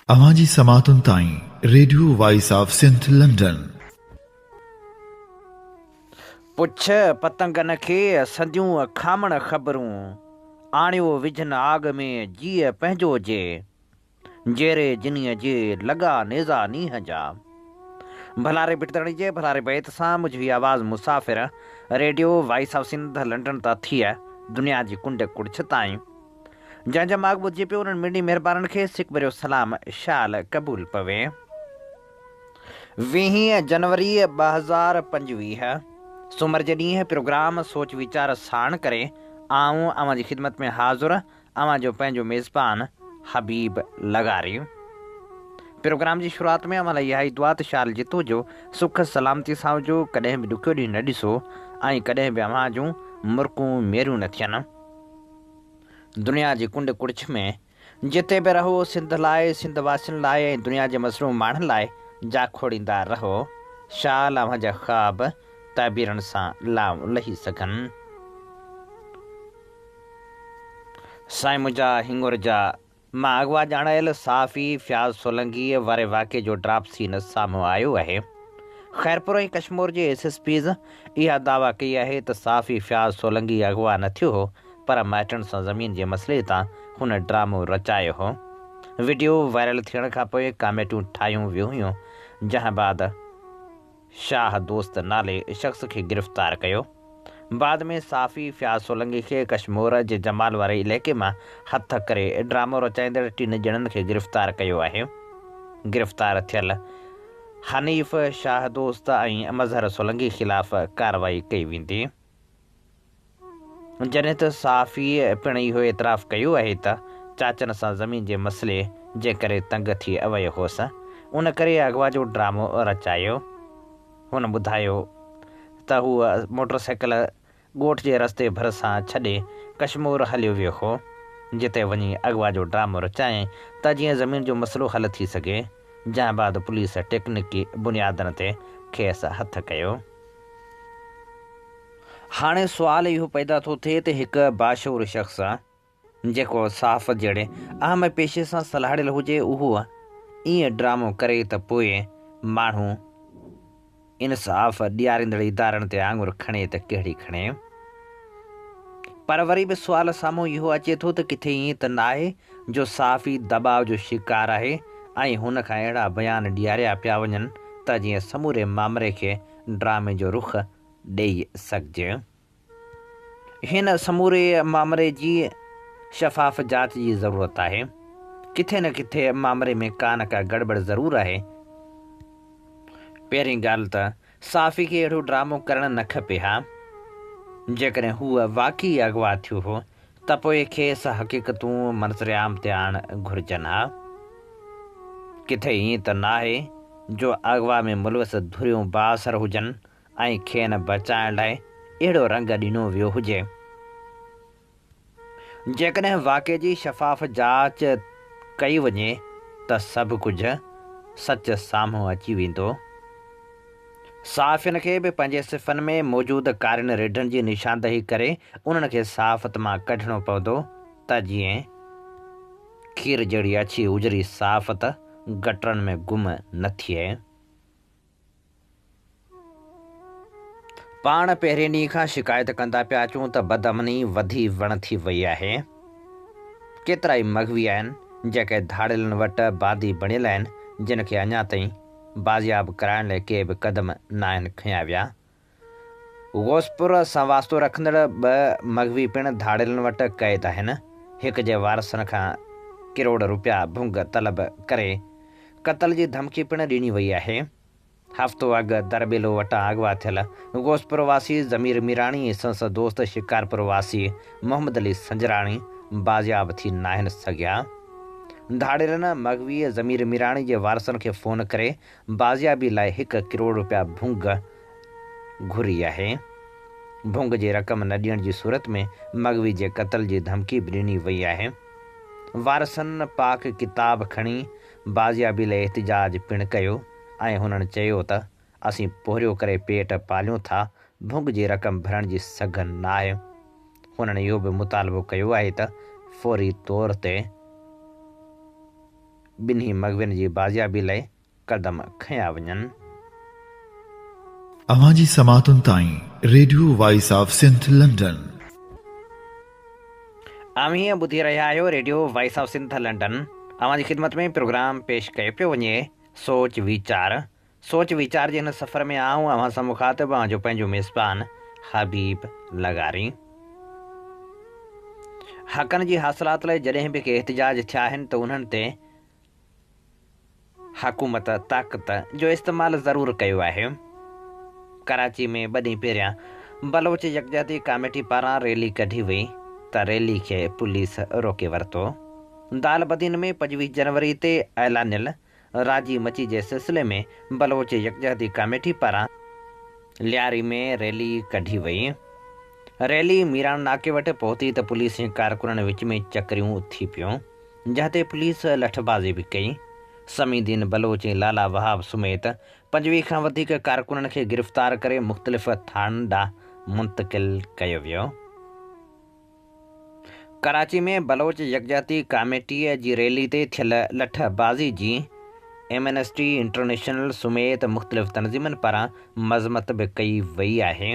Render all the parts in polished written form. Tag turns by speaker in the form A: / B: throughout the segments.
A: अवाजी समातुन ताईं Radio voice of Sindh London.
B: पुछ पतंगन खे सदियूं खामण ख़बरूं, आणियो विझन आग में जीअ पंहिंजो जे, जेरे जिनीअ जे लॻा नेज़ा नींहं जा। भलारे बिटतणी जे भलारे बैत सां मुंहिंजी आवाज़ मुसाफ़िर Radio voice of Sindh London तां थी दुनिया जी कुंड कुड़छ ताईं। जंहिंजा माॻ ॿुधिजे पियो उन्हनि मिड़ी महिरबाननि खे सिक भरियो सलाम शाल क़बूल पवे। 20 जनवरी 2025 सूमर जे ॾींहुं प्रोग्राम सोच वीचार साण करे आऊं अवां जी ख़िदमत में हाज़ुर अवां जो पंहिंजो मेज़बान हबीब लगारी। प्रोग्राम जी शुरूआत में अवां लाइ इहा ई दुआ त शाल जितो जो सुख सलामती सां हुजो, कॾहिं बि ॾुखियो ॾींहुं न ॾिसो ऐं कॾहिं बि अवां जूं मुर्कूं मेरियूं न थियनि। दुनिया जी कुंड कुड़छ में जिते बि रहो सिंध लाइ, सिंध वासियुनि लाइ ऐं दुनिया जे मसरूं माण्हुनि लाइ जा खोड़ींदा रहो। शाल अवां जा ख़्वाब ताबीरनि सां लाऊं लही सघनि। साईं मुंहिंजा हिंगुर जा मां अॻुवा ॼाणायल साफ़ी फ्याज़ सोलंगी वारे वाक़े जो ड्राप सीन साम्हूं आयो आहे। ख़ैरपुर ऐं कश्मीर जे SSPs इहा दावा कई आहे त साफ़ी फ्याज़ सोलंगी अॻुवा न थियो हो, पर माइटनि सां ज़मीन जे मसइले तां हुन ड्रामो रचायो हो। वीडियो वायरल थियण खां पोइ कामेटियूं ठाहियूं वियूं हुयूं, जंहिं बाद शाह दोस्त नाले शख़्स खे गिरफ़्तार कयो। बाद में साफ़ी फ्याज़ सोलंगी खे कश्मीर जे जमाल वारे इलाइक़े मां हथ करे ड्रामो रचाईंदड़ 3 ॼणनि खे गिरफ़्तार कयो आहे। गिरफ़्तार थियल हनीफ़ शाह दोस्त ऐं मज़हर सोलंगी ख़िलाफ़ कार्रवाई कई वेंदी। जॾहिं त साफ़ी पिण इहो एतिराफ़ कयो आहे त चाचनि सां ज़मीन जे मसइले जे करे तंग थी वियो हुअसि, उन करे अॻुवा जो ड्रामो रचायो। हुन ॿुधायो त हूअ मोटरसाइकिल ॻोठ जे रस्ते भरिसां छॾे कश्मीर हलियो वियो हो, जिते वञी अॻुवा जो ड्रामो रचायईं त जीअं ज़मीन जो मसइलो हल थी सघे। जंहिं बाद पुलिस टेक्निकी बुनियादनि ते खेसि हथ कयो। हाणे सुवाल इहो पैदा थो थिए त हिकु बाशूर शख़्स जेको साफ़ जहिड़े अहम पेशे सां सलाहियल हुजे, उहो ईअं ड्रामो करे त पोइ माण्हू इंसाफ़ ॾियारींदड़ इदारनि ते आङुर खणे त कहिड़ी खणे। पर वरी बि सुवाल साम्हूं इहो अचे थो त किथे ईअं त न आहे जो साफ़ी दबाव जो शिकार आहे ऐं हुन खां अहिड़ा बयान ॾियारिया पिया वञनि त जीअं समूरे मामले खे ड्रामे जो रुख ॾेई सघिजे। हिन समूरे मामले जी शफ़ाफ़ जांच जी ज़रूरत आहे। किथे न किथे मामले में का न का गड़बड़ ज़रूरु आहे। पहिरीं ॻाल्हि त साफ़ी खे अहिड़ो ड्रामो करणु न खपे हा। जेकॾहिं हूअ वाक़ई अॻुवा थियो हो त पोइ खेसि हक़ीक़तूं मंज़रिआम ते आणणु घुरिजनि हा। किथे ईअं त न आहे जो अॻुवा में मुलवस धुरियूं बासर हुजनि ऐं खेनि बचाइण लाइ अहिड़ो रंग ॾिनो वियो हुजे। जेकॾहिं वाक़े जी शफ़ाफ़ जांच कई वञे त सभु कुझु सच साम्हूं अची वेंदो। साफ़ियुनि खे बि पंहिंजे सिफ़नि में मौजूदु कारिन रेडनि जी निशानदही करे उन्हनि खे साफ़त मां कढणो पवंदो त जीअं खीर जहिड़ी अछी उजरी साफ़त गटरनि में गुम न थिए। पाण पहिरें ॾींहं खां शिकायत कंदा पिया अचूं त बदअमनी वधी वण थी वई आहे। केतिरा ई मग़वी आहिनि जेके धाड़ियलनि वटि बादी बणियल आहिनि, जिन खे अञा ताईं बाज़ियाब कराइण लाइ के बि क़दम न आहिनि खयां विया। ग़ौसपुर सां वास्तो रखंदड़ 2 मग़वी पिणु धाड़ियलनि वटि क़ैद आहिनि। हिक जे वारसनि खां करोड़ रुपया भुंग तलब करे क़तल जी धमकी पिणु ॾिनी वई आहे। हफ़्तो अॻु दरबेलो वटां अॻुवा थियल ग़ौसपुर वासी ज़मीर मीराणी ऐं संसद दोस्त शिकारपुर वासी मोहम्मद अली संजराणी बाज़ियाब थी न आहिनि सघिया। धाड़ियलनि मग़वी ज़मीर मीराणी जे वारसनि खे फ़ोन करे बाज़ियाबी लाइ 1 करोड़ रुपया भुंग घुरी आहे। भुंग जी रक़म न ॾियण जी सूरत में मग़वी जे क़तल जी धमकी बि ॾिनी वई आहे। वारसनि पाक किताब खणी बाज़ियाबी लाइ एहतिजाज पिणु कयो ऐं हुननि चयो त असीं पोरियो करे पेट पालियूं था, भुंग जी रक़म भरण जी सघ न आहे। हुननि इहो बि मुतालबो कयो आहे त फौरी तौर ते ॿिन्ही मग़वियुनि जी बाज़ियाबी लाइ क़दम खंया वञनि।
A: अवां जी समातुनि ताईं Radio voice of Sindh London.
B: हीअं ॿुधी रहिया आहियो Radio voice of Sindh London. अवां जी ख़िदमत में प्रोग्राम पेश कयो पियो वञे सोच वीचार जे हिन सफ़र में आऊं अवां सां मुखातिब आहियां जो पंहिंजो मेज़बान हबीब लगारी। हक़नि जी हासिलात लाइ जॾहिं बि के एहतिजाज थिया आहिनि त उन्हनि ते हुकूमत ताक़त जो इस्तेमालु ज़रूरु कयो आहे। कराची में 2 ॾींहं पहिरियां बलोच यकजहती कमेटी पारां रैली कढी वई त रैली खे पुलिस रोके वरितो। दाल बदीन में 25 जनवरी ते ऐलानियल राजी मची जे सिलसिले में बलोच यकजहती कमेटी पारां लियारी में रैली कढी वई। रैली मीरान नाके वटि पहुती त पुलिस ऐं कारकुननि विच में चकरियूं थी पियूं, जंहिं ते पुलिस लठबाज़ी बि कई। समीदीन बलोच ऐं लाला वहाब समेत 25 खां वधीक कारकुननि खे गिरफ़्तार करे मुख़्तलिफ़ थाणनि ॾांहुं मुंतक़िल कयो वियो। कराची में बलोच यकजहती कमेटीअ जी रैली ते थियल लठबाज़ी जी एमनेस्टी इंटरनेशनल समेत मुख़्तलिफ़ तनज़ीमनि पारां मज़मत बि कई वई आहे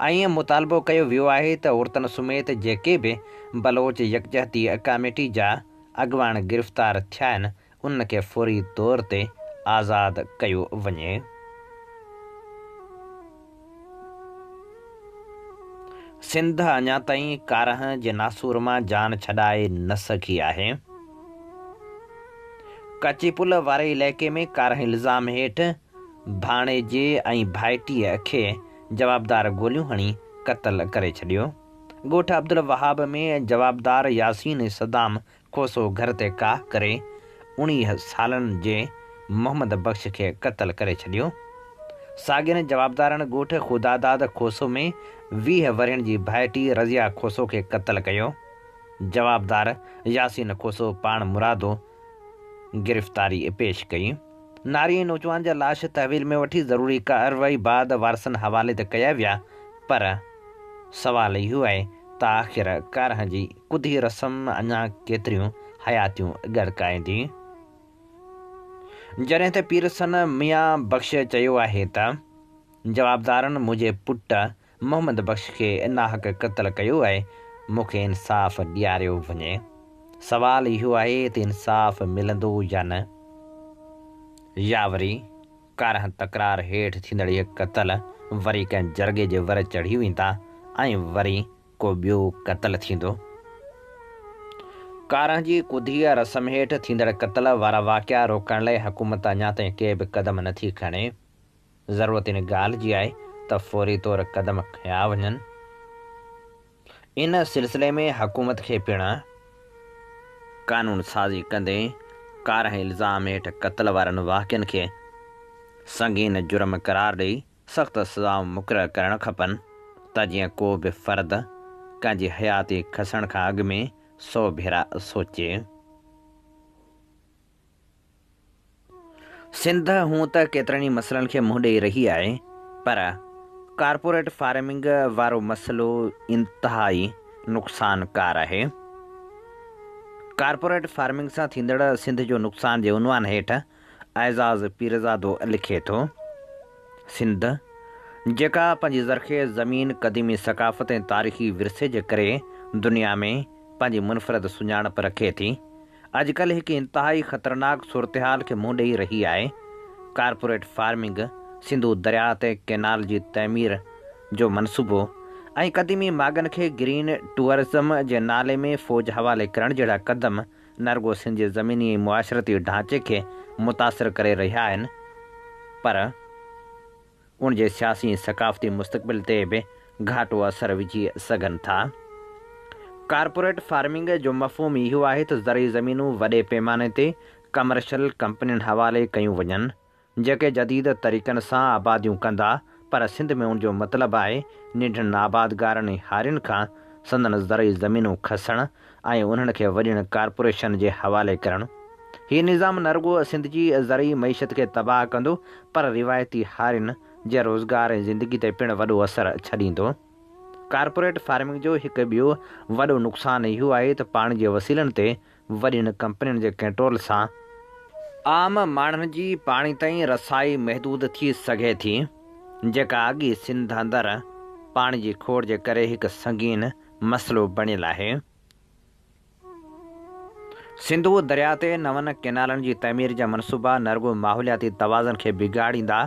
B: ऐं मुतालबो कयो वियो आहे त औरतुनि समेत जेके बि बलोच यकजहती कमेटी जा अॻुवान गिरफ़्तार थिया आहिनि उन खे फौरी तौर ते आज़ादु कयो वञे। सिंध अञा ताईं कारह जे नासूर मां जान छॾाए न सघी आहे। कची पुल वारे इलाइक़े में कारह इल्ज़ाम हेठि भाणेजे ऐं भाइटीअ खे जवाबदार गोलियूं हणी क़तल करे छॾियो। ॻोठ अब्दुल वहाब में जवाबदार यासीन सदाम खोसो घर ते काह करे 19 सालनि जे मोहम्मद बख्श खे क़तल करे छॾियो। साॻियनि जवाबदारनि ॻोठ ख़ुदादाद खोसो में 20 वरनि जी भाइटी रज़िया खोसो खे क़तल कयो। जवाबदार यासीन खोसो पाण मुरादो गिरफ़्तारी पेश कई। नारी ऐं नौजवान जा लाश तहवील में वठी ज़रूरी कार्रवाई बाद वारसनि हवाले ते कया विया, पर सवाल इहो आहे त आख़िर कारह जी कुधी रस्म अञा केतिरियूं हयातियूं गड़काईंदी। जॾहिं त पीरसन मियां बख्श चयो आहे त जवाबदारनि मुंहिंजे पुटु मोहम्मद बख्श खे नाहक क़तल कयो आहे, मूंखे इंसाफ़ ॾियारियो वञे। सवाल इहो आहे त इंसाफ़ मिलंदो या न, या वरी कारह तकरार हेठि थींदड़ इहे क़तल वरी कंहिं जरगे जे वर चढ़ी वेंदा ऐं वरी को ॿियो क़तल थींदो। कारह जी कुधीअ रस्म हेठि थींदड़ क़तल वारा वाक़िया रोकण लाइ हुकूमत अञा ताईं के बि क़दम नथी खणे। ज़रूरत इन ॻाल्हि जी आहे त फौरी तौर क़दम खंया वञनि। इन सिलसिले में हुकूमत खे पिणु कानून साज़ी कंदे कारह इल्ज़ाम हेठि क़तल वारनि वाक़िअनि खे संगीन जुर्म करार ॾेई सख़्त सज़ाऊं मुक़ररु करणु खपनि त जीअं को बि फ़र्द कंहिंजी हयाती खसण खां अॻु में 100 भेरा सोचे। सिंध हूं त केतिरनि मसइलनि खे मुंहुं ॾेई रही आहे, पर कारपोरेट फार्मिंग वारो मसइलो इंतिहाई नुक़सानकार आहे। कारपोरेट फार्मिंग सां थींदड़ सिंध जो नुक़सान जे उनवान हेठि एज़ाज़ पीरज़ादो लिखे थो, सिंध जेका पंहिंजी ज़रख़ेज़ ज़मीन क़दीमी सक़ाफ़त ऐं तारीख़ी विरसे जे करे दुनिया में पंहिंजी मुनफ़रद सुञाणप रखे थी, अॼुकल्ह हिकु इंतिहाई ख़तरनाक सूरतहाल खे मुंहुं ॾेई रही आहे। कारपोरेट फार्मिंग, सिंधु दरिया ते कैनाल जी तइमीर जो मनसूबो ऐं क़दीमी मागनि खे ग्रीन टूरिज़म जे नाले में फ़ौज हवाले करण जहिड़ा क़दम न रुॻो सिंध जे ज़मीनी ऐं मुआशरती ढांचे खे मुतासिर करे रहिया आहिनि, पर उन जे सियासी ऐं सक़ाफ़ती मुस्तक़बिल ते बि घाटो असर विझी सघनि था। कारपोरेट फार्मिंग जो मफ़हूम इहो आहे त ज़रई ज़मीनूं वॾे पैमाने ते कमर्शियल कंपनियुनि हवाले कयूं वञनि, जेके जदीद तरीक़नि सां आबादियूं कंदा, पर सिंध में उनजो मतिलबु आहे नंढनि आबादगारनि ऐं हारियुनि खां संदनि ज़रई ज़मीनूं खसणु ऐं उन्हनि खे वॾियुनि कारपोरेशन जे हवाले करणु। हीउ निज़ाम न रुॻो सिंध जी ज़रई मईशत खे तबाह कंदो, पर रिवायती हारियुनि जे रोज़गार ऐं ज़िंदगी ते पिणु वॾो असरु छॾींदो। कारपोरेट फार्मिंग जो हिकु ॿियो वॾो नुक़सानु इहो आहे त पाणी जे वसीलनि ते वॾियुनि कंपनियुनि जे कंट्रोल सां आम माण्हुनि जी पाणी ताईं रसाई महदूद थी सघे थी, जेका अॻी सिंध अंदरि पाणी जी खोड़ जे करे हिकु संगीन मसइलो बणियलु आहे। सिंधु दरिया ते नवनि केनालनि जी तइमीर जा मनसूबा न रुॻो माहौलियाती तवाज़ुन खे बिगाड़ींदा,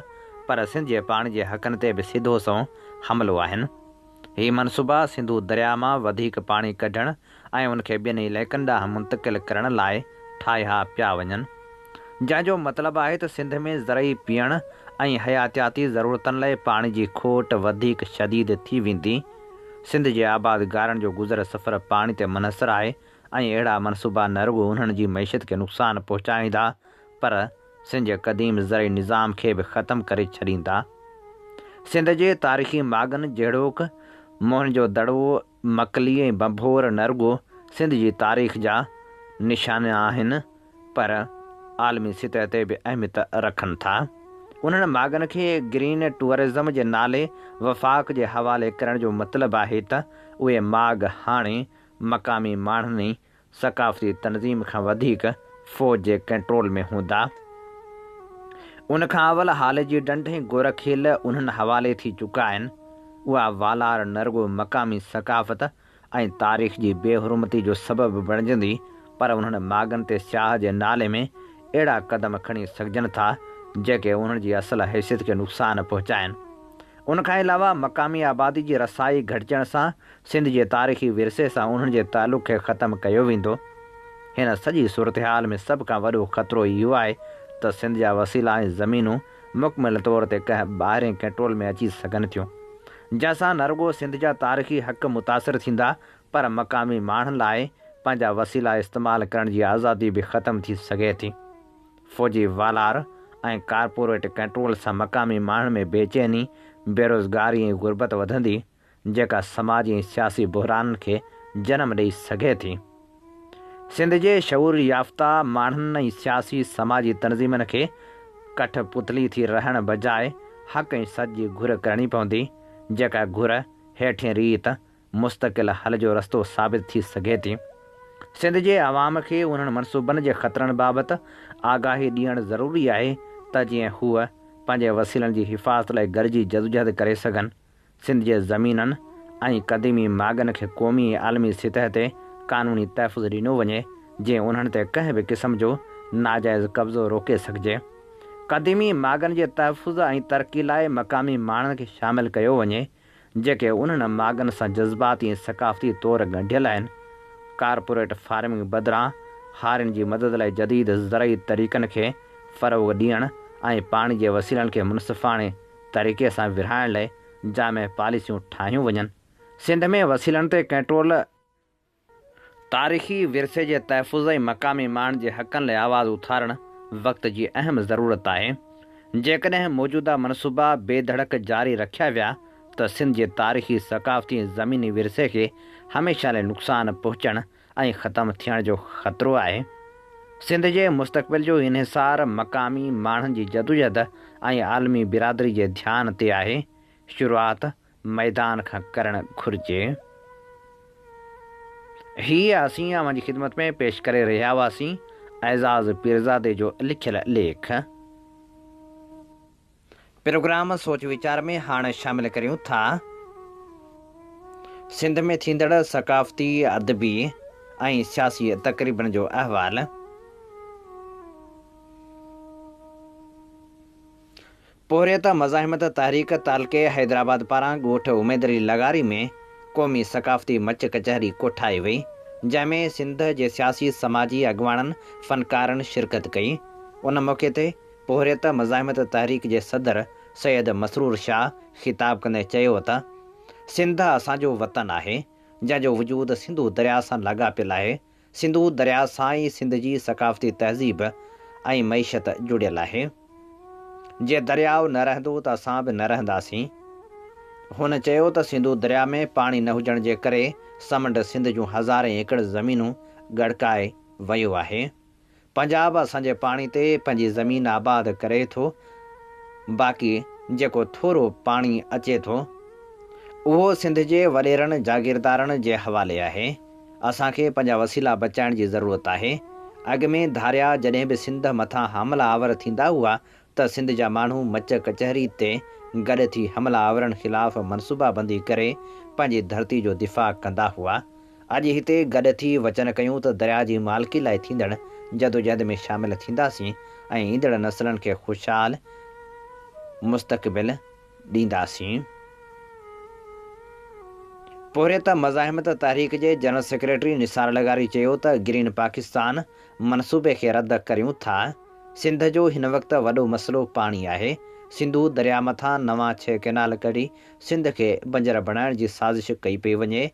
B: पर सिंध जे पाणी जे हक़नि ते बि सिधो संओं हमिलो आहिनि। हीअ मनसूबा सिंधु दरिया मां वधीक पाणी कढणु ऐं उनखे ॿियनि इलाइक़नि ॾांहुं मुंतक़िल करण लाइ ठाहिया पिया वञनि, जंहिंजो मतिलबु आहे त सिंध में ज़रई पीअण ऐं हयातियाती ज़रूरतनि लाइ पाणी जी खोट वधीक शदीद थी वेंदी। सिंध जे आबादगारनि जो गुज़र सफ़र पाणी ते मुनहसरु आहे ऐं अहिड़ा मनसूबा न रुॻो उन्हनि जी मईशत खे नुक़सानु पहुचाईंदा, पर सिंध जे क़दीम ज़रई निज़ाम खे बि ख़तमु करे छॾींदा। सिंध जे तारीख़ी मागनि जहिड़ोक मोहनजो दड़ो, मकली ऐं बंभोर न रुॻो सिंध जी तारीख़ जा निशाना आहिनि, पर आलमी सतह ते बि अहमियत रखनि था। उन्हनि मागनि खे ग्रीन टूरिज़म जे नाले वफ़ाक़ जे हवाले करण जो मतिलबु आहे त उहे माग हाणे मक़ामी माण्हुनि सक़ाफ़ती तनज़ीम खां वधीक फ़ौज जे कंट्रोल में हूंदा। उनखां अवल हाल जी ॾंढ ऐं गोरखियल उन्हनि हवाले थी चुका आहिनि। उहा वालार न रुॻो मक़ामी सक़ाफ़त ऐं तारीख़ जी बेहुरमती जो सबबु बणिजंदी, पर उन्हनि मागनि ते स्याह जे नाले में अहिड़ा क़दम खणी सघजनि था जेके उन्हनि जी असल हैसियत खे नुक़सानु पहुचाइनि। उनखां अलावा मक़ामी आबादी जी रसाई घटिजण सां सिंध जे तारीख़ी विरसे सां उन्हनि जे तालुक़ खे ख़तमु कयो वेंदो। हिन सॼी सूरत हाल में सभ खां वॾो ख़तरो इहो आहे त सिंध जा वसीला ऐं ज़मीनूं मुकमिल तौर ते कंहिं ॿाहिरें कंट्रोल में अची सघनि थियूं, जंहिंसां न रुॻो सिंध जा तारीख़ी हक़ मुतासिर थींदा, पर मक़ामी माण्हुनि लाइ पंहिंजा वसीला इस्तेमालु करण जी आज़ादी बि ख़तमु थी सघे थी। फ़ौजी वालार ऐं कारपोरेट कंट्रोल सां मक़ामी माण्हुनि में बेचैनी, बेरोज़गारी ऐं गुरबत वधंदी, जेका समाजी ऐं सियासी बहिराननि खे जनमु ॾेई सघे थी। सिंध जे शऊर याफ़्ता माण्हुनि ऐं सियासी समाजी तनज़ीमनि खे कठपुतली थी रहण बजाए हक़ ऐं सच जी घुर करणी पवंदी, जेका घुर हेठिएं रीत मुस्तक़िल हल जो रस्तो साबित थी सघे थी। सिंध जे अवाम खे उन्हनि मनसूबनि जे ख़तरनि बाबति आगाही ॾियणु ज़रूरी आहे त जीअं हूअ पंहिंजे वसीलनि जी हिफ़ाज़त लाइ गॾिजी जदोजहद करे सघनि। सिंध जे ज़मीननि ऐं क़दीमी मागनि खे क़ौमी ऐं आलमी सतह ते क़ानूनी तहफ़ुज़ ॾिनो वञे, जीअं उन्हनि ते कंहिं बि क़िस्म जो नाजाइज़ कब्ज़ो रोके सघिजे। क़दीमी मागनि जे तहफ़ुज़ ऐं तरक़ी लाइ मक़ामी माण्हुनि खे शामिलु कयो वञे, जेके उन्हनि मागनि सां जज़्बाती ऐं सक़ाफ़ती तौरु ॻंढियल आहिनि। कारपोरेट फार्मिंग बदिरां हारियुनि जी मदद लाइ जदीद ज़रई तरीक़नि खे फ़रोग़ ॾियणु ऐं पाणी जे वसीलनि खे मुनसिफ़ाणे तरीक़े सां विरहाइण लाइ जाम पॉलिसियूं ठाहियूं वञनि। सिंध में वसीलनि ते कंट्रोल, तारीख़ी विरसे जे तहफ़ुज़ ऐं मक़ामी माण्हुनि जे हक़नि लाइ आवाज़ु उथारणु वक़्त जी अहम ज़रूरत आहे। जेकॾहिं मौजूदा मनसूबा बेधड़क जारी रखिया विया त सिंध जे तारीख़ी सक़ाफ़ती ऐं ज़मीनी विरसे खे हमेशह लाइ नुक़सानु पहुचणु ऐं ख़तमु थियण जो ख़तरो आहे। सिंध जे मुस्तक़बिल जो इन्हिसार मक़ामी माण्हुनि जी जदोजहद ऐं आलमी बिरादरी जे ध्यान ते आहे। शुरूआति मैदान खां करणु घुरिजे। हीअ असीं अव्हांजी ख़िदमत में पेश करे रहिया हुआसीं एज़ाज़ पीरज़ादे जो लिखियलु लेख। प्रोग्राम सोच वीचार में हाणे शामिल करियूं था सिंध में थींदड़ सक़ाफ़ती, अदबी ऐं सियासी तक़रीबनि जो अहवाल। पोहरियत मज़ाहिमत तहरीक तालके हैदराबाद पारां ॻोठ उमेदरी लगारी में क़ौमी सक़ाफ़ती मच कचहरी कोठाई वई, जंहिंमें सिंध जे सियासी समाजी अॻुवाणनि फ़नकारनि शिरकत कई। उन मौक़े ते पोहरियत मज़ाहिमत तहरीक जे सदर सैयद मसरूर शाह ख़िताब कंदे चयो त सिंध असांजो वतन आहे, जंहिंजो वजूद सिंधु दरिया सां लाॻापियलु आहे। सिंधु दरिया सां ई सिंध जी सक़ाफ़ती तहज़ीब ऐं मईशत जुड़ियल आहे। जे दरियाउ न रहंदो त असां बि न रहंदासीं। हुन चयो त सिंधु दरिया में पाणी न हुजण जे करे समंड सिंध जूं हज़ारे एकड़ ज़मीनूं गड़काए वियो आहे। पंजाब असांजे पाणी ते पंहिंजी ज़मीन आबाद करे थो, बाक़ी जेको थोरो पाणी अचे थो उहो सिंध जे वॾेरनि जागीरदारनि जे हवाले आहे। असांखे पंहिंजा वसीला बचाइण जी ज़रूरत आहे। अॻ में धारिया जॾहिं बि सिंध मथां हमलावर थींदा हुआ त सिंध जा माण्हू मच कचहरी ते गॾु थी हमलावरनि ख़िलाफ़ मनसूबाबंदी करे पंहिंजी धरती जो दिफ़ा कंदा हुआ। अॼु हिते गॾु थी वचन कयूं त दरिया जी मालिकी लाइ थींदड़ जदोजहद में शामिलु थींदासीं ऐं ईंदड़ नसलनि खे ख़ुशहाल मुस्तक़बिल ॾींदासीं। पोरियत मज़ाहिमत तहरीक जे जनरल सेक्रेटरी निसार लगारी चयो त ग्रीन पाकिस्तान मनसूबे खे रद्द करियूं था। सिंध जो हिन वक़्तु वॾो मसइलो पाणी आहे। सिंधू दरिया मथां नवां 6 कैनाल कढी सिंध खे बंजर बणाइण जी साज़िश कई पई वञे।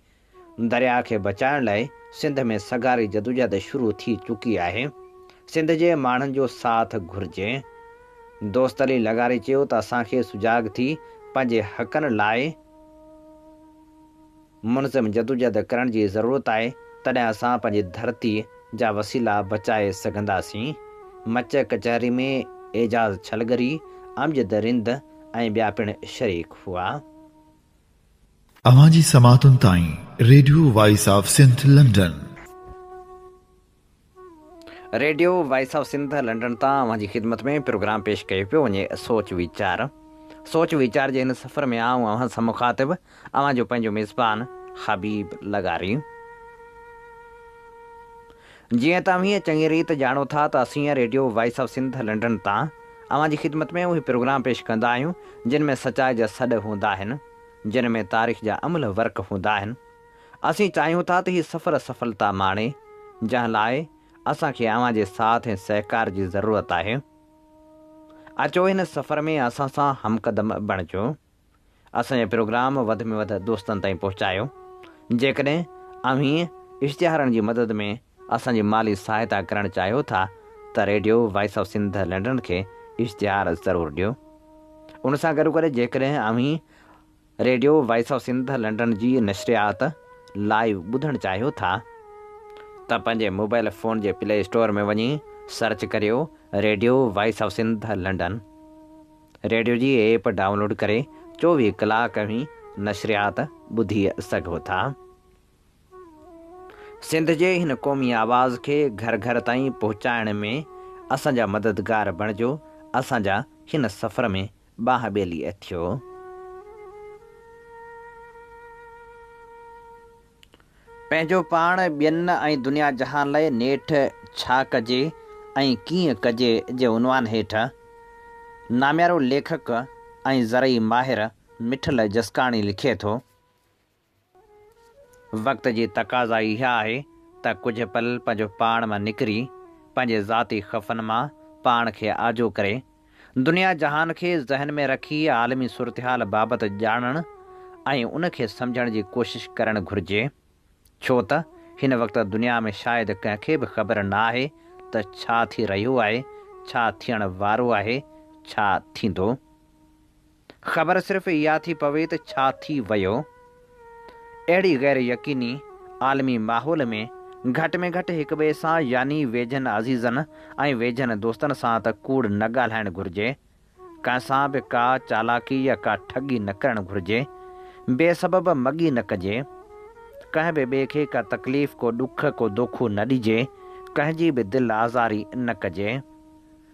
B: दरिया खे बचाइण लाइ सिंध में सगारी जदोजहद शुरू थी चुकी आहे। सिंध जे माण्हुनि जो साथ घुरिजे। दोस्त अली लगारी चयो त असांखे सुजाग थी पंहिंजे हक़नि लाइ मुनज़िम जदोजहद करण जी ज़रूरत आहे, तॾहिं असां पंहिंजी धरती जा वसीला बचाए सघंदासीं। मच कचहरी में एजाज़ छलगरी, अमजद रिंद ऐं ॿिया पिणु शरीक हुआ।
A: अवां जी समातुनि ताईं Radio voice of Sindh London.
B: Radio voice of Sindh London तां अवां जी ख़िदमत में प्रोग्राम पेश कयो पियो वञे सोच वीचार जे हिन सफ़र में आऊं अव्हां सां मुखातिब अवां जो पंहिंजो मेज़बान हबीब लगारी। जीअं तव्हीं चङी रीति ॼाणो था त असीं Radio voice of Sindh London तां अवां जी ख़िदमत में उहे प्रोग्राम पेश कंदा आहियूं जिन में सचाई जा सॾ हूंदा आहिनि, जिन में तारीख़ जा अमल वर्क हूंदा आहिनि। असीं चाहियूं था त हीअ सफ़र सफलता माणे, जंहिं लाइ असांखे अवां जे साथ ऐं सहकार जी ज़रूरत आहे। अचो हिन सफ़र में असां सां हमक़दम बणिजो। असांजे प्रोग्राम वधि में वधि दोस्तनि ताईं पहुचायो। जेकॾहिं अव्हीं इश्तिहारनि जी मदद में असांजी माली सहायता करणु चाहियो था त radio voice of Sindh London खे इश्तिहार ज़रूरु ॾियो। उन सां गॾु करे जेकॾहिं अव्हीं radio voice of Sindh London जी नशरियात लाइव ॿुधणु चाहियो था त पंहिंजे मोबाइल फ़ोन जे प्ले स्टोर में वञी सर्च करियो radio voice of Sindh London. Radio जी ऐप डाउनलोड करे 24 कलाक में नशरियात ॿुधी सघो था। सिंध जे हिन क़ौमी आवाज़ खे घर घर ताईं पहुचाइण में असांजा मददगार बणिजो। असांजा हिन सफ़र में बाह ॿेली थियो। पंहिंजो पाण ॿियनि ऐं दुनिया जहान लाइ नेठ छा कजे ऐं कीअं कजे जे उनवान हेठि नाम्यारो लेखक ऐं ज़रई माहिर मिठल जसकाणी लिखे थो। वक़्त जी तक़ाज़ा इहा आहे त कुझु पल पंहिंजो पाण मां निकिरी पंहिंजे ज़ाती ख़फ़नि मां पाण खे आजो करे दुनिया जहान खे ज़हन में रखी आलमी सूरतहाल बाबति ॼाणणु ऐं उनखे सम्झण जी कोशिशि करणु घुरिजे। छो त हिन वक़्तु दुनिया में शायदि कंहिंखे बि ख़बर न आहे त छा थी रहियो आहे, छा थियण वारो आहे, छा थींदो। ख़बर सिर्फ़ु इहा थी पवे त छा थी वियो। अहिड़ी गैर यकीनी आलमी माहौल में घटि में घटि हिक ॿिए सां यानी वेझनि अज़ीज़नि ऐं वेझनि दोस्तनि सां त कूड़ न ॻाल्हाइणु घुरिजे। कंहिंसां बि का चालाकी या का ठगी न करणु घुरिजे। बेसबब मगी न कजे। कंहिं बि ॿिए खे का तकलीफ़, को ॾुख, को दोखो न ॾिजे। कंहिंजी बि दिलि आज़ारी न कजे।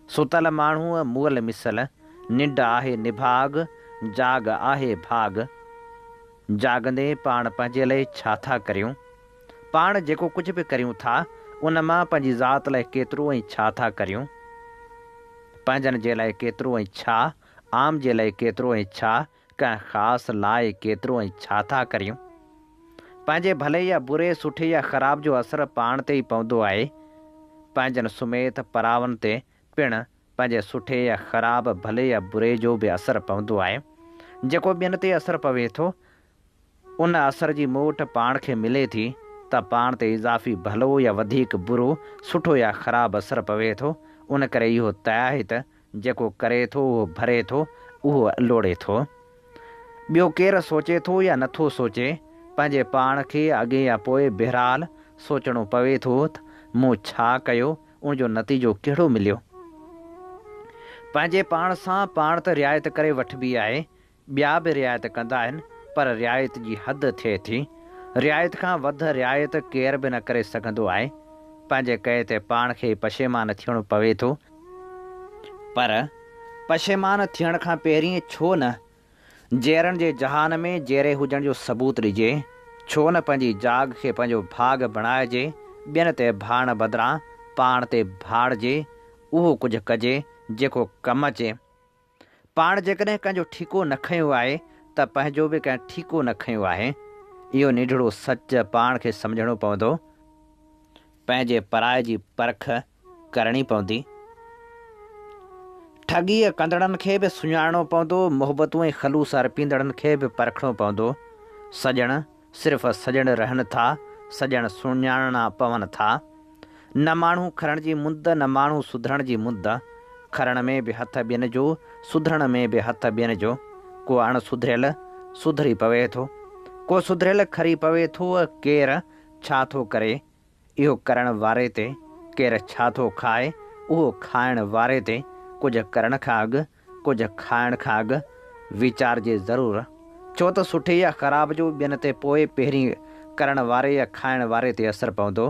B: सुतल माण्हूअ मुअल मिसल, निंड आहे निभाग, जाग आहे भाग। जागंदे पाण पंहिंजे लाइ छा था करियूं। पाण जेको कुझु बि करियूं था उन मां पंहिंजी ज़ात लाइ केतिरो ऐं छा था करियूं। पंहिंजनि जे लाइ केतिरो ऐं छा, आम जे लाइ केतिरो ऐं छा, कंहिं ख़ासि लाइ केतिरो ऐं छा था करियूं। पंहिंजे भले या बुरे, सुठे या ख़राब जो असरु पाण ते ई पवंदो आहे। पंहिंजनि सुमेत परावनि ते पिणु पंहिंजे सुठे या ख़राब, भले या बुरे जो बि असरु पवंदो आहे। जेको ॿियनि ते असरु पवे थो उन असर जी मोट पाण खे मिले थी त पाण ते इज़ाफ़ी भलो या वधीक बुरो, सुठो या ख़राबु असरु पवे थो। उन करे इहो तय आहे त जेको करे थो उहो भरे थो, उहो लोड़े थो। ॿियो केरु सोचे थो या नथो सोचे, पंहिंजे पाण खे अॻे या पोइ बहरहाल सोचणो पवे थो त मूं छा कयो, उनजो नतीजो कहिड़ो मिलियो। पंहिंजे पाण सां पाण त रिआयत करे वठिबी आहे, ॿिया बि रिआयत कंदा आहिनि, पर रिआयत जी हद थिए थी। रिआयत खां वधि रिआयत केर बि न करे सघंदो आहे। पंहिंजे कए ते पाण खे पशेमान थियणो पवे थो, पर पशेमान थियण खां पहिरीं छो न जेरनि जे जहान में जेरे हुजण जो सबूत ॾिजे। छो न पंहिंजी जाग खे पंहिंजो भाग बणाइजे, ॿियनि ते भाण बदिरां पाण ते भाड़िजे। उहो कुझु कजे जेको कमु अचे। पाण जेकॾहिं कंहिंजो ठीको न खंयो आहे त पंहिंजो बि कंहिं ठीको न खंयो आहे। इहो निढड़ो सच पाण खे सम्झणो पवंदो। पंहिंजे पराए जी परख करणी पवंदी। ठॻीअ कंदड़नि खे बि सुञाणणो पवंदो। मोहबतूं ऐं ख़लूस अर्पींदड़नि खे बि परखणो पवंदो। सॼण सिर्फ़ु सॼण रहनि था, सॼण सुञाणणा पवनि था। न माण्हू खरण जी मुंद, न माण्हू सुधरण जी मुंद। खरण में बि हथ ॿियनि जो, सुधरण में बि हथ ॿियनि जो। को अणसुधरियल सुधरी पवे थो, को सुधरियल खरी पवे थो। केरु छा थो करे इहो करण वारे ते, केरु छा थो खाए उहो खाइण वारे ते। कुझु करण खां अॻु, कुझु खाइण खां अॻु वीचारजे ज़रूरु। छो त सुठे या ख़राब जो ॿियनि ते पोइ पहिरीं करण वारे या खाइण वारे ते असरु पवंदो।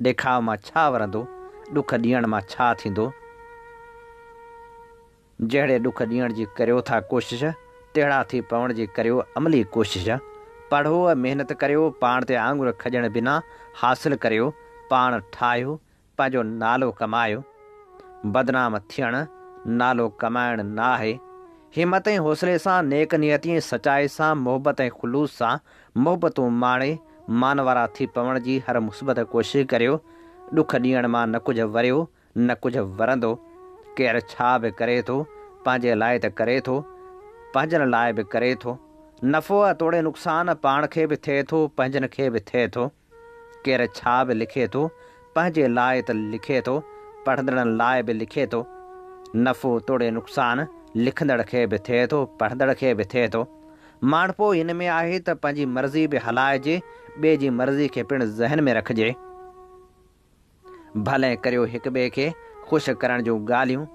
B: ॾेखाव मां छा वरंदो, ॾुख ॾियण मां छा थींदो। जहिड़े ॾुख ॾियण जी करियो था कोशिश, तहिड़ा थी पवण जी करियो अमली कोशिश। पढ़ो, महिनत करियो, पाण ते आङुर खॼण बिना हासिलु करियो। पाण ठाहियो, पंहिंजो नालो कमायो। बदनाम थियणु नालो कमाइण न आहे। हिमत ऐं हौसले सां, नेक नियती ऐं सचाई सां, मोहबत ऐं ख़ुलूस सां मोहबतूं माणे मान वारा थी पवण जी हर मुस्बत कोशिशि करियो। ॾुख ॾियण मां न कुझु वरियो, न कुझु वरंदो। केरु छा बि करे थो, पंहिंजे लाइ त करे थो, पंहिंजनि लाइ बि करे थो। नफ़ो तोड़े नुक़सान पाण खे बि थिए थो, पंहिंजनि खे बि थिए थो। केरु छा बि लिखे थो, पंहिंजे लाइ त लिखे थो, पढ़ंदड़नि लाइ बि लिखे थो। नफ़ो तोड़े नुक़सान लिखंदड़ खे बि थिए थो, पढ़ंदड़ खे बि थिए थो। माण्हू हिन में आहे त पंहिंजी मर्ज़ी बि हलाइजे, ॿिए जी मर्ज़ी खे पिणु ज़हन में रखिजे। भले करियो हिक ॿिए खे ख़ुशि करण जूं ॻाल्हियूं,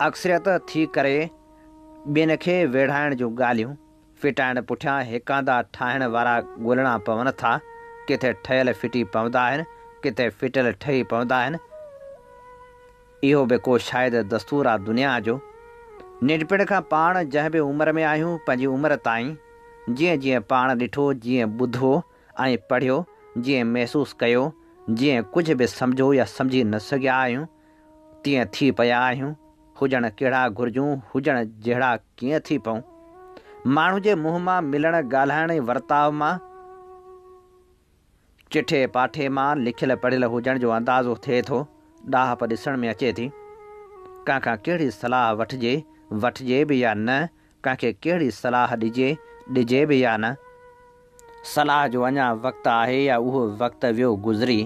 B: अक्सरियत थी करे ॿियनि खे वेढ़ाइण जूं ॻाल्हियूं। फिटाइण पुठियां हिकांदा ठाहिण वारा ॻोल्हणा पवनि था। किथे ठहियल फिटी पवंदा आहिनि, किथे फिटियल ठही पवंदा आहिनि। इहो बि को शायदि दस्तूर आहे दुनिया जो। निंढपिण खां पाण जंहिं बि उमिरि में आहियूं, पंहिंजी उमिरि ताईं जीअं जीअं पाण ॾिठो, जीअं ॿुधो ऐं पढ़ियो, जीअं महसूसु कयो, जीअं कुझु बि सम्झो या सम्झी न सघिया आहियूं, तीअं थी पिया आहियूं। हुजण कहिड़ा घुरिजूं, हुजण जहिड़ा कीअं थी पऊं। माण्हू जे मुंहं मां, मिलण ॻाल्हाइण ऐं वर्ताव मां, चिठे पाठे मां लिखियल पढ़ियल हुजण जो अंदाज़ो थिए थो। ॾाहप ॾिसण में अचे थी। कंहिंखां कहिड़ी सलाह वठिजे बि या न, कंहिंखे कहिड़ी सलाह ॾिजे बि या न। सलाह जो अञा वक़्तु आहे या उहो वक़्तु वियो गुज़री।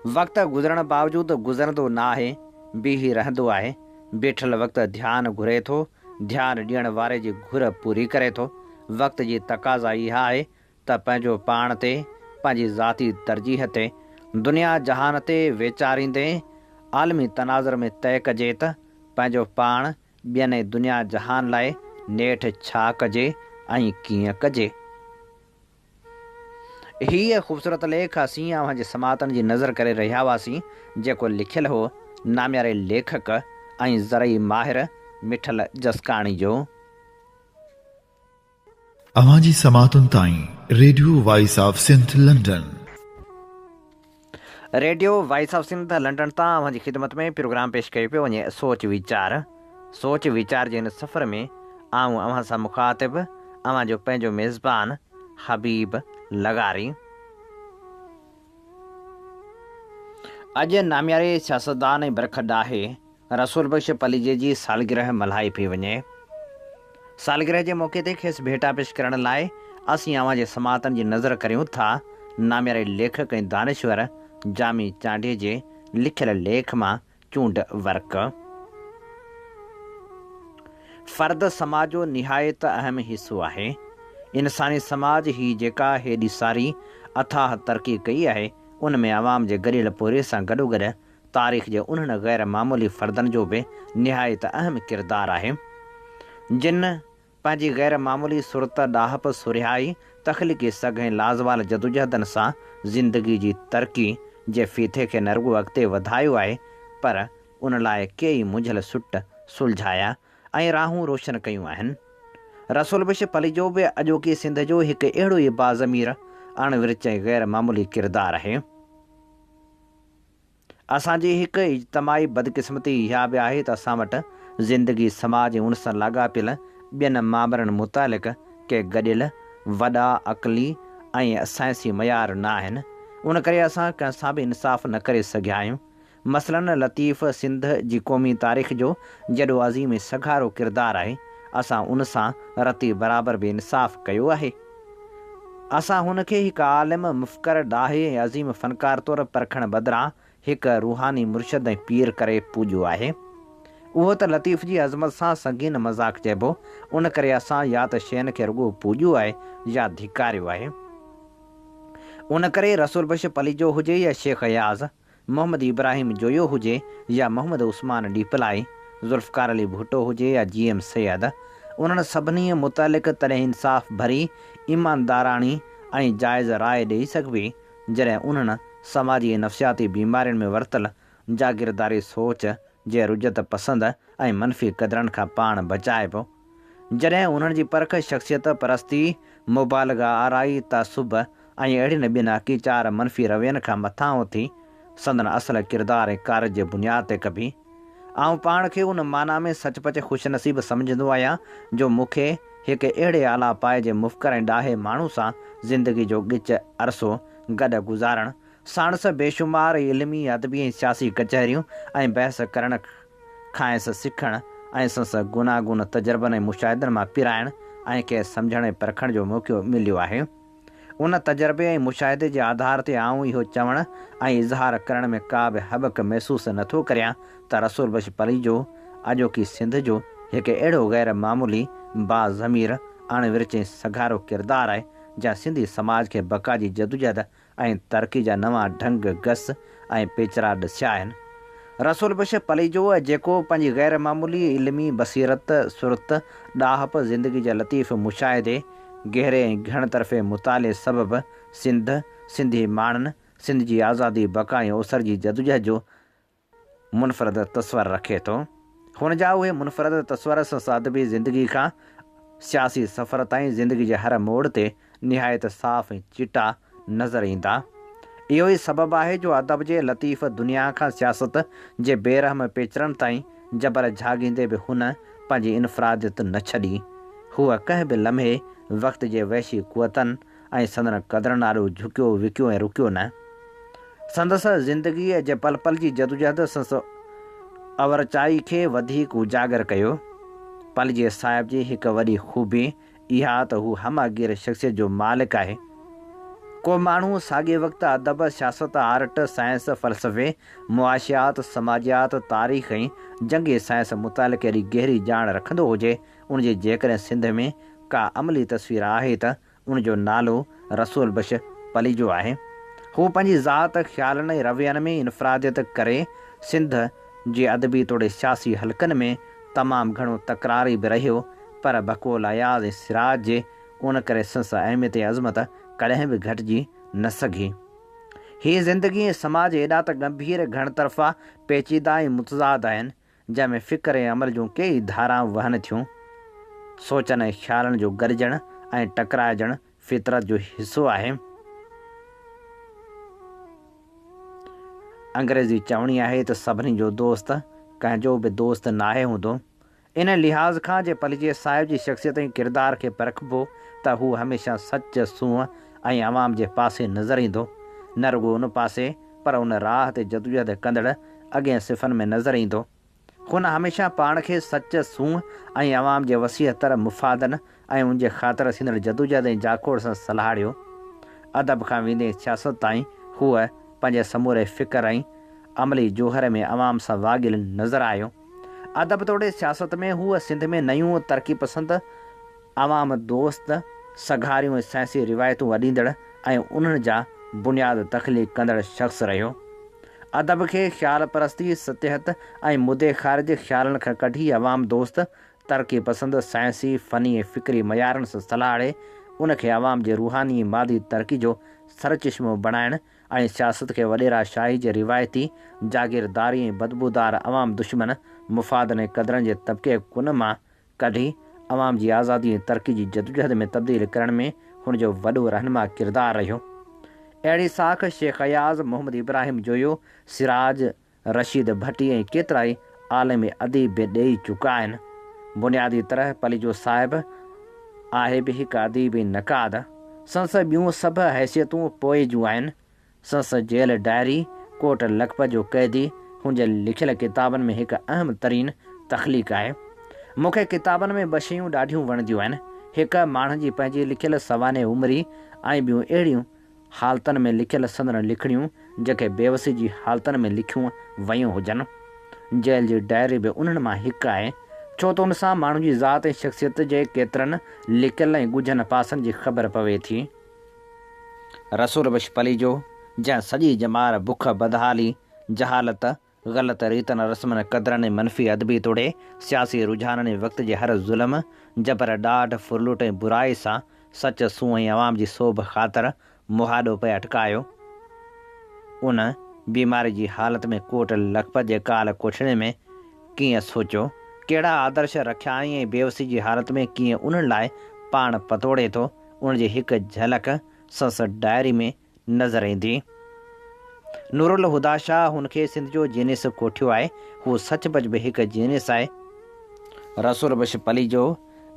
B: वक़्तु गुज़रण बावजूदि गुज़रंदो न आहे, बीही रहंदो आहे। बीठल वक़्तु ध्यानु घुरे थो, ध्यानु ॾियण वारे जी घुर पूरी करे थो। वक़्त जी तक़ाज़ा इहा आहे त पंहिंजो पाण ते, पंहिंजी ज़ाती तरजीह ते, दुनिया जहान ते वीचारींदे आलमी तनाज़ुर में तइ कजे त पंहिंजो पाण ॿियनि दुनिया जहान लाइ नेठि छा कजे ऐं कीअं कजे। हीअ ख़ूबसूरत लेख असीं अव्हां जे समातनि जी नज़र करे रहिया हुआसीं, जेको लिखियलु हो नाम्यारे लेखक ऐं ज़रई माहिर मिठल जसकाणी जो।
A: अव्हां जी समातुनि ताईं Radio voice of Sindh London.
B: Radio voice of Sindh London तां अव्हां जी ख़िदमत में प्रोग्राम पेश कयो पियो वञे सोच वीचार जे हिन सफ़र में आऊं अव्हां सां मुखातिब, अव्हां जो पंहिंजो मेज़बान हबीब लगारी। अॼु नाम्यारे सियासतदान ऐं बरखडाहे रसूल बख्श पलीजे जी सालगिरह मल्हाई पई वञे। सालगिरह जे मौक़े ते खेसि भेटा पेश करण लाइ असीं अव्हां जे समातनि जी नज़र करियूं था नाम्यारे लेखक ऐं दानिश्वर जामी चांडीअ जे लिखियल लेख मां चूंड वर्क। फ़र्द समाज जो निहायत अहम हिसो आहे। इंसानी समाज ही जेका हेॾी सारी अथाह तरक़ी कई आहे, उन में अवाम जे गरियल पोरे सां गॾोगॾु तारीख़ जे उन्हनि गैर मामूली फ़र्दनि जो बि निहायत अहम किरदारु आहे, जिन पंहिंजी ग़ैर मामूली सुरत ॾाहप सुरिहाई तख़लीक़ी सघ ऐं लाज़वाल जदोजहदनि सां ज़िंदगी जी तरक़ी जे फीथे खे न रुॻो अॻिते वधायो आहे, पर उन लाइ केई मुंझल सुट सुलझाया ऐं राहूं रोशन कयूं आहिनि। रसूल बश पलिजो बि अॼोकी सिंध जो हिकु अहिड़ो ई बाज़मीर अणविरच ऐं ग़ैर मामूली किरदारु आहे। असांजी हिकु इज्तमाही बदकिस्मती इहा बि आहे त असां वटि ज़िंदगी समाज ऐं उन सां लाॻापियल ॿियनि मामरनि मुतालिक़ के गॾियल वॾा अक़ली ऐं साइंसी मयार न आहिनि। उन करे असां कंहिंसां बि इंसाफ़ न करे सघिया आहियूं। मसलन लतीफ़ सिंध जी क़ौमी तारीख़ जो जॾो अज़ीम ऐं सघारो किरदारु आहे, असां उन सां रती बराबरि बि इंसाफ़ कयो आहे। असां हुनखे हिकु आलिम मुफ़कर ॾाहे ऐं अज़ीम फ़नकार तौरु परखण बदिरां हिकु रूहानी मुर्शद ऐं पीर करे पूॼियो आहे। उहो त लतीफ़ जी अज़मत सां संगीन मज़ाक़ चइबो। उन करे असां या त शयुनि खे रुॻो पूॼियो आहे या धिकारियो आहे। उन करे रसूल बश पलिजो हुजे या शेख अयाज़, मोहम्मद इब्राहिम जोयो हुजे या मोहम्मद उस्मान डीपलाई, ज़ुल्फ़कार अली भुट्टो हुजे या GM सैयद, उन्हनि सभिनी मुतालिक़ तॾहिं इंसाफ़ भरी ईमानदाराणी ऐं जाइज़ राय ॾेई सघिबी जॾहिं उन्हनि समाजी ऐं नफ़्सियाती बीमारियुनि में वरतल जागीरदारी सोच जे रुजत पसंद ऐं मनफ़ी क़दरनि खां पाण बचाइबो, जॾहिं उन्हनि जी परख शख़्सियत परस्ती, मुबालगा आराई, तासुब ऐं अहिड़ियुनि ॿियनि अकीचार मनफ़ी रवैयनि खां मथां उथी संदन असल किरदार ऐं कार जे बुनियाद ते कबी। आउं पाण खे उन माना में सचपच ख़ुशनसीब सम्झंदो आहियां जो मूंखे हिकु अहिड़े आला पाए जे मुफ़्कर ऐं ॾाहे माण्हू सां ज़िंदगी जो ॻिच अरसो गॾु गुज़ारणु, साणस बेशुमार इल्मी अदबी ऐं सियासी कचहरियूं ऐं बहस करण खांसि सिखणु ऐं संसि गुनागुन तजुर्बनि ऐं मुशाहिदनि मां पिराइणु ऐं कंहिं सम्झण ऐं परखण जो मौक़ो मिलियो आहे। उन तजुर्बे ऐं मुशाहिदे जे आधार ते आऊं इहो चवणु ऐं इज़हार करण में का बि हबक महसूसु नथो करियां त रसूल बश पलिजो अॼोकी सिंध जो हिकु अहिड़ो ग़ैर मामूली बाज़मीर अणविरच ऐं सघारो किरदारु आहे जंहिं सिंधी समाज खे बका जी जदोजहद ऐं तरक़ी जा नवां ढंग गस ऐं पेचरा ॾसिया आहिनि। रसूल बश पलिजो जेको पंहिंजी ग़ैर मामूली इल्मी बसीरत सुरत ॾाहप ज़िंदगी जा लतीफ़ मुशाहिदे गहरे ऐं घण तरफ़े मुताले सबबि सिंधी माण्हुनि सिंध जी आज़ादी बका ऐं ओसर जी जदोजहद जो मुनफ़रद तस्वर रखे थो। हुन जा उहे मुनफ़रद तस्वर संसि अदबी ज़िंदगी खां सियासी सफ़र ताईं ज़िंदगी जे हर मोड़ ते निहायत साफ़ ऐं चिटा नज़र ईंदा। इहो ई सबबु आहे जो अदब जे लतीफ़ दुनिया खां सियासत जे बेरहम पेचरनि ताईं जबर झागींदे बि हुन पंहिंजी इनफ़रादियत न छॾी। हूअ कंहिं बि लम्हे वक़्त जे वहशी क़ुवतनि ऐं संदन क़दरनि ॾाढो झुकियो विकियो ऐं रुकियो न। संदसि ज़िंदगीअ जे पल पल जी जदोजहद संसि अवरचाई खे वधीक उजागर कयो। पलिजे साहिब जी हिकु वॾी ख़ूबी इहा त हू हमगीर शख़्सियत जो मालिक आहे। को माण्हू साॻिए वक़्तु अदब, सियासत, आर्ट, साइंस, फ़लसफ़े, मुआशियात, समाजियात, तारीख़ ऐं जंगी साइंस मुतालिक़ अहिड़ी गहरी ॼाण रखंदो हुजे, उनजी जेकॾहिं सिंध में का अमली तस्वीर आहे त उनजो नालो रसूल बश पलिजो आहे। हू पंहिंजी ज़ात ख़्यालनि ऐं रवैयनि में इनफ़रादियत करे सिंध जे अदबी तोड़े सियासी हलकनि में तमामु घणो तकरारी बि रहियो, पर बक़ौल अयाज़ ऐं सिराज जे उन करे संसि अहमियत ऐं अज़मत कॾहिं बि घटिजी न सघी। हीअ ज़िंदगी ऐं समाज एॾा त गंभीर घण तरफ़ा पेचीदा ऐं मुतज़ाद आहिनि जंहिंमें फ़िक्र ऐं अमल जूं कई धाराऊं वहनि थियूं। सोचनि ऐं ख़्यालनि जो गॾिजणु ऐं टकराइजणु फितरत जो हिसो आहे। अंग्रेज़ी चवणी आहे त सभिनी जो दोस्त कंहिंजो बि दोस्त नाहे हूंदो। इन लिहाज़ खां जे पलिजे साहिब जी शख़्सियत ऐं किरदार खे परखिबो त हू हमेशह सच सूंहं ऐं अवाम जे पासे नज़र ईंदो, न रुॻो उन पासे पर उन राह ते जदोजहद कंदड़ अॻियां सिफ़नि में नज़र ईंदो। हुन हमेशह पाण खे सच सूंहं ऐं अवाम जे वसीहतर मुफ़ादनि ऐं उनजे ख़ातिर थींदड़ जदोजहद ऐं जाखोड़ सां सलाहियो। अदब खां वेंदे सियासत ताईं हूअ पंहिंजे समूरे फ़िक्र ऐं अमली जोहर में अवाम सां वागिल नज़र आयो। अदब तोड़े सियासत में हूअ सिंध में नयूं तरक़ी पसंद अवाम दोस्त सघारियूं ऐं साइंसी रिवायतूं अॾींदड़ ऐं उन्हनि जा बुनियाद तख़लीक़ कंदड़ शख़्स रहियो। अदब खे ख़्याल परस्ती, सतहत ऐं मुदे ख़ारिज ख़्यालनि खां कढी अवाम दोस्त तरक़ी पसंदि साइंसी फ़नी ऐं फ़िक्री मयारनि सां सलाहे उनखे आवाम जे रूहानी मादी तरक़ी जो सरचश्मो बणाइण ऐं सियासत खे वॾेरा शाही जे रिवायती जागीरदारी ऐं बदबूदार अवाम दुश्मन मुफ़ादनि ऐं क़दरनि जे तबिके कुन मां कढी अवाम जी आज़ादी ऐं तरक़ी जी जदोजहद में तब्दील करण में हुनजो वॾो रहनुमा किरदारु रहियो। अहिड़ी साख शेख अयाज़, मोहम्मद इब्राहिम जोयो, सिराज रशीद भट्टी ऐं केतिरा ई आलमी अदीब बि ॾेई चुका आहिनि। बुनियादी तरह पलीजो साहिबु आहे बि हिकु अदीबी नक़ाद। संस ॿियूं सभु हैसियतूं पोइ जूं आहिनि। संस जेल डायरी, कोट लखपत जो क़ैदी हुनजे लिखियल किताबनि में हिकु अहम तरीन तख़लीक़ आहे। मूंखे किताबनि में ॿ शयूं ॾाढियूं वणंदियूं आहिनि। हिकु माण्हू जी पंहिंजी लिखियल सवाने उमिरी ऐं ॿियूं अहिड़ियूं हालतुनि में लिखियल संदन लिखणियूं जेके बेवसी जी हालतुनि में लिखियूं वयूं हुजनि। जेल जी डायरी बि उन्हनि मां हिकु आहे, छो त उन सां माण्हू जी ज़ात ऐं शख़्सियत जे केतिरनि लिकियल ऐं ॻुझनि पासनि जी ख़बर पवे थी। रसूल बश पलीजो, जंहिं सॼी जमार बुख बदहाली जहालत ग़लति रीतनि रस्मनि क़दरनि ऐं मनफ़ी अदबी तोड़े सियासी रुझाननि ऐं वक़्त जे हर ज़ुल्म जबर ॾाढ फुरलुट ऐं बुराई सां सच सूंह ऐं अवाम जी सोभ ख़ातिर मुहाॾो पे अटकायो। उन बीमारी जी हालत में कोट लखपत जे काल कोठड़े में कीअं सोचियो, कहिड़ा आदर्श रखिया ऐं बेवसी जी हालत में कीअं उन्हनि लाइ पाण पतोड़े थो, उनजी हिकु झलक संस डायरी में नज़र ईंदी। नूरुल हुदा शाह हुनखे सिंध जो जीनिस कोठियो आहे। हू सचपच बि हिकु जीनिस आहे। रसूल बश पलीजो,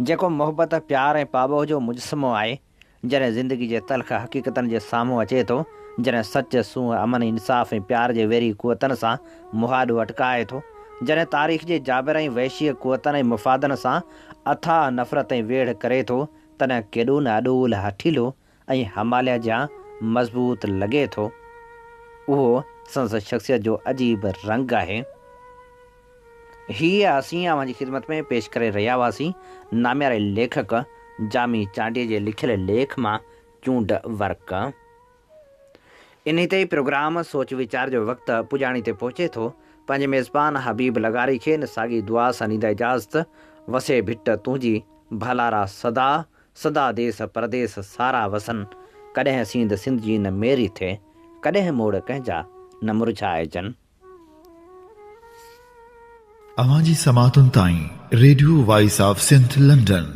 B: जेको मोहबत प्यार ऐं पाबो जो मुजस्मो आहे, जॾहिं ज़िंदगी जे तलख़ हक़ीक़तनि जे साम्हूं अचे थो, जॾहिं सच सूंह अमन इंसाफ़ ऐं प्यार जे वेरी क़ुवतनि सां मुहाॾो अटकाए थो, जॾहिं तारीख़ जे जाबिर ऐं वहशी क़ुवतनि ऐं मुफ़ादनि सां अथाह नफ़रत ऐं वेढ़ करे थो, तॾहिं केॾो न अॾोल हठीलो ऐं हमालिया जा मज़बूत लॻे थो। उहो संस शख़्सियत जो अजीब रंग आहे। हीअ असीं अव्हांजी ख़िदमत में पेश करे रहिया हुआसीं नाम्यारे लेखक जामी चांडीअ जे लिखियल लेख मां चूंड वर्क। इन ते प्रोग्राम सोच वीचार जो वक़्तु पुॼाणी ते पहुचे थो। पंहिंजे मेज़बान हबीब लगारी खे न साॻी दुआ सां ॾींदा इजाज़त। वसे भिट तुंहिंजी भलारा सदा सदा देस परदेस सारा वसन। कॾहिं सींद सिंध जी न मेरी थिए, कॾहिं मोड़ कंहिंजा न मुरझाइजनि।
A: अवांजी समातुनि ताईं Radio voice of Sindh London